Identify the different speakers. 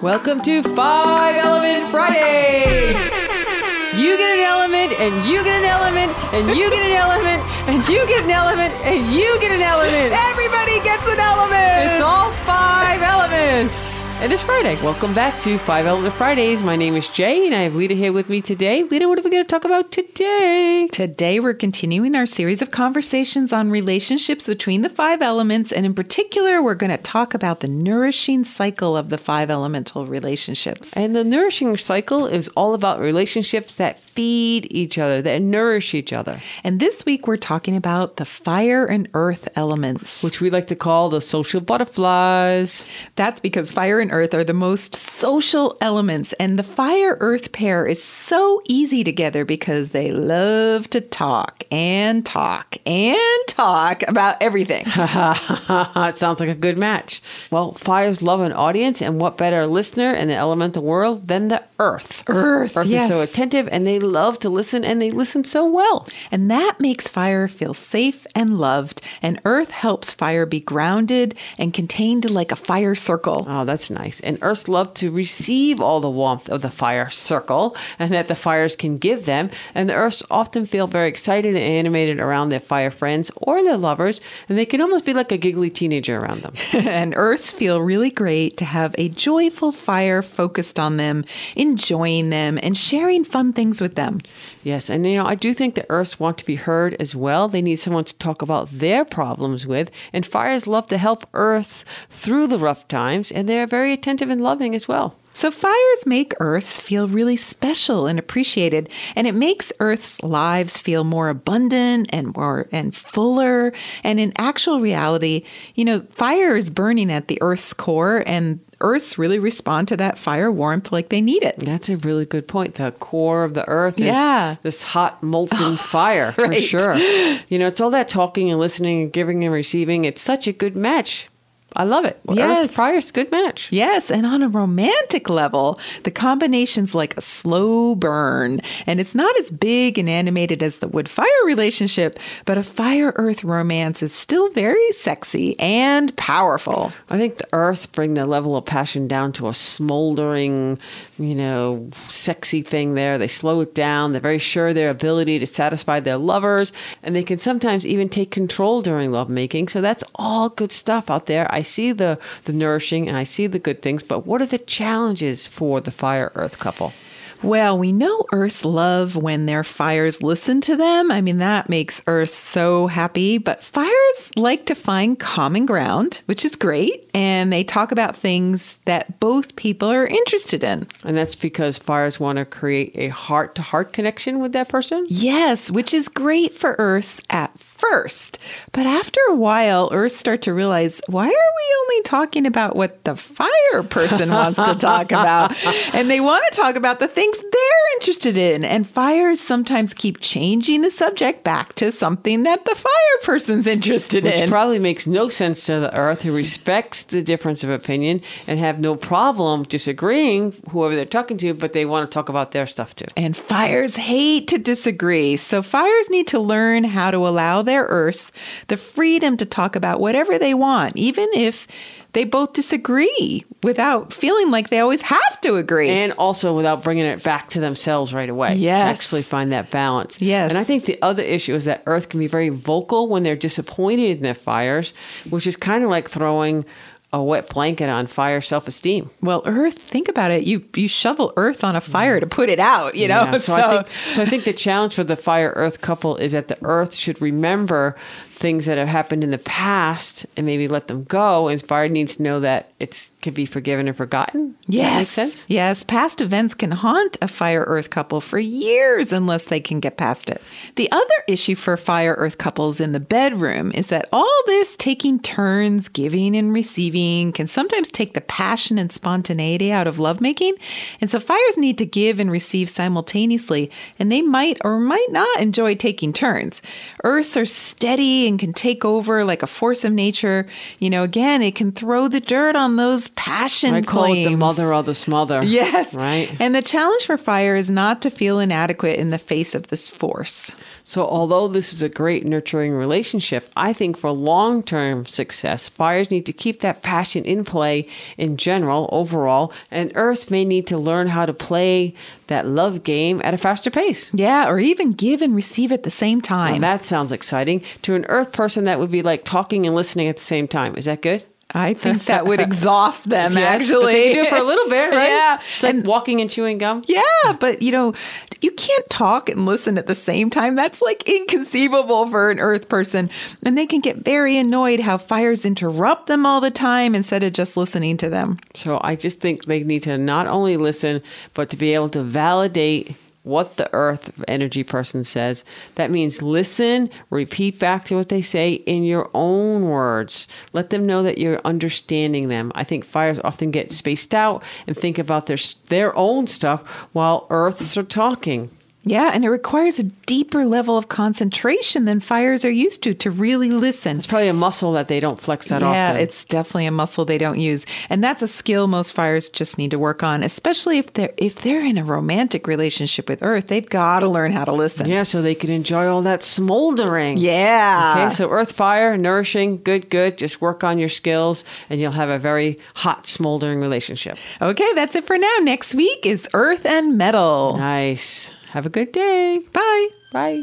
Speaker 1: Welcome to 5 Element Friday! You get an element, and you get an element, and you get an element, and you get an element, and you get an element.
Speaker 2: Everybody gets an element!
Speaker 1: It's all 5 elements. And it's Friday. Welcome back to 5 Element Fridays. My name is Jay, and I have Lita here with me today. Lita, what are we going to talk about today?
Speaker 2: Today, we're continuing our series of conversations on relationships between the 5 elements. And in particular, we're going to talk about the nourishing cycle of the 5 elemental relationships.
Speaker 1: And the nourishing cycle is all about relationships that feed each other, that nourish each other.
Speaker 2: And this week, we're talking about the fire and earth elements,
Speaker 1: which we like to call the social butterflies.
Speaker 2: That's because fire and earth are the most social elements. And the fire-earth pair is so easy together because they love to talk and talk and talk about everything.
Speaker 1: It sounds like a good match. Well, fires love an audience, and what better listener in the elemental world than the earth?
Speaker 2: Earth,
Speaker 1: yes. Is so attentive, and they love to listen, and they listen so well.
Speaker 2: And that makes fire feel safe and loved, and earth helps fire be grounded and contained like a fire circle.
Speaker 1: Oh, that's nice. And earths love to receive all the warmth of the fire circle, and that the fires can give them. And the earths often feel very excited and animated around their fire friends or their lovers, and they can almost be like a giggly teenager around them.
Speaker 2: And earths feel really great to have a joyful fire focused on them, enjoying them, and sharing fun things with them.
Speaker 1: Yes, and I do think the earths want to be heard as well. They need someone to talk about their problems with, and fires love to help earths through the rough times, and they're very attentive and loving as well.
Speaker 2: So fires make earths feel really special and appreciated, and it makes earth's lives feel more abundant and fuller. And in actual reality, fire is burning at the earth's core, and earths really respond to that fire warmth like they need it.
Speaker 1: That's a really good point. The core of the earth is this hot, molten fire, for sure. It's all that talking and listening and giving and receiving. It's such a good match. I love it.
Speaker 2: Yes.
Speaker 1: Earth fire's a good match.
Speaker 2: Yes, and on a romantic level, the combination's like a slow burn, and it's not as big and animated as the wood-fire relationship, but a fire-earth romance is still very sexy and powerful.
Speaker 1: I think the earths bring the level of passion down to a smoldering, sexy thing there. They slow it down. They're very sure of their ability to satisfy their lovers, and they can sometimes even take control during lovemaking. So that's all good stuff out there. I see the nourishing and I see the good things, but what are the challenges for the fire-earth couple?
Speaker 2: Well, we know earths love when their fires listen to them. I mean, that makes earths so happy. But fires like to find common ground, which is great. And they talk about things that both people are interested in.
Speaker 1: And that's because fires want to create a heart-to-heart connection with that person?
Speaker 2: Yes, which is great for earths at first. But after a while, earths start to realize, why are we only talking about what the fire person wants to talk about? And they want to talk about the things they're interested in. And fires sometimes keep changing the subject back to something that the fire person's interested in.
Speaker 1: Which probably makes no sense to the earth, who respects the difference of opinion and have no problem disagreeing, whoever they're talking to, but they want to talk about their stuff too.
Speaker 2: And fires hate to disagree. So fires need to learn how to allow their earths the freedom to talk about whatever they want, even if they both disagree, without feeling like they always have to agree.
Speaker 1: And also without bringing it back to themselves right away.
Speaker 2: Yes.
Speaker 1: Actually find that balance.
Speaker 2: Yes.
Speaker 1: And I think the other issue is that earth can be very vocal when they're disappointed in their fires, which is kind of like throwing a wet blanket on fire self-esteem.
Speaker 2: Well, earth, think about it. You shovel earth on a fire to put it out,
Speaker 1: Yeah, so I think the challenge for the fire-earth couple is that the earth should remember things that have happened in the past and maybe let them go. And fire needs to know that it can be forgiven and forgotten. Does that make sense?
Speaker 2: Yes. Past events can haunt a fire-earth couple for years unless they can get past it. The other issue for fire-earth couples in the bedroom is that all this taking turns, giving and receiving, can sometimes take the passion and spontaneity out of lovemaking. And so fires need to give and receive simultaneously, and they might or might not enjoy taking turns. Earths are steady and can take over like a force of nature. Again, it can throw the dirt on those passion flames.
Speaker 1: I call it the mother or the smother.
Speaker 2: Yes.
Speaker 1: Right.
Speaker 2: And the challenge for fire is not to feel inadequate in the face of this force.
Speaker 1: So although this is a great nurturing relationship, I think for long-term success, fires need to keep that passion in play in general, overall, and earths may need to learn how to play that love game at a faster pace.
Speaker 2: Yeah, or even give and receive at the same time.
Speaker 1: Well, that sounds exciting. To an earth person, that would be like talking and listening at the same time. Is that good?
Speaker 2: I think that would exhaust them,
Speaker 1: Yes,
Speaker 2: actually.
Speaker 1: but they can do it for a little bit, right?
Speaker 2: Yeah.
Speaker 1: It's like walking and chewing gum.
Speaker 2: Yeah, but you can't talk and listen at the same time. That's like inconceivable for an earth person. And they can get very annoyed how fires interrupt them all the time instead of just listening to them.
Speaker 1: So I just think they need to not only listen, but to be able to validate what the earth energy person says. That means listen, repeat back to what they say in your own words. Let them know that you're understanding them. I think fires often get spaced out and think about their own stuff while earths are talking.
Speaker 2: Yeah, and it requires a deeper level of concentration than fires are used to really listen.
Speaker 1: It's probably a muscle that they don't flex that often.
Speaker 2: Yeah, it's definitely a muscle they don't use. And that's a skill most fires just need to work on, especially if they're in a romantic relationship with Earth. They've got to learn how to listen.
Speaker 1: Yeah, so they can enjoy all that smoldering.
Speaker 2: Yeah.
Speaker 1: Okay, so earth, fire, nourishing, good. Just work on your skills and you'll have a very hot, smoldering relationship.
Speaker 2: Okay, that's it for now. Next week is Earth and Metal.
Speaker 1: Nice. Have a good day.
Speaker 2: Bye.
Speaker 1: Bye.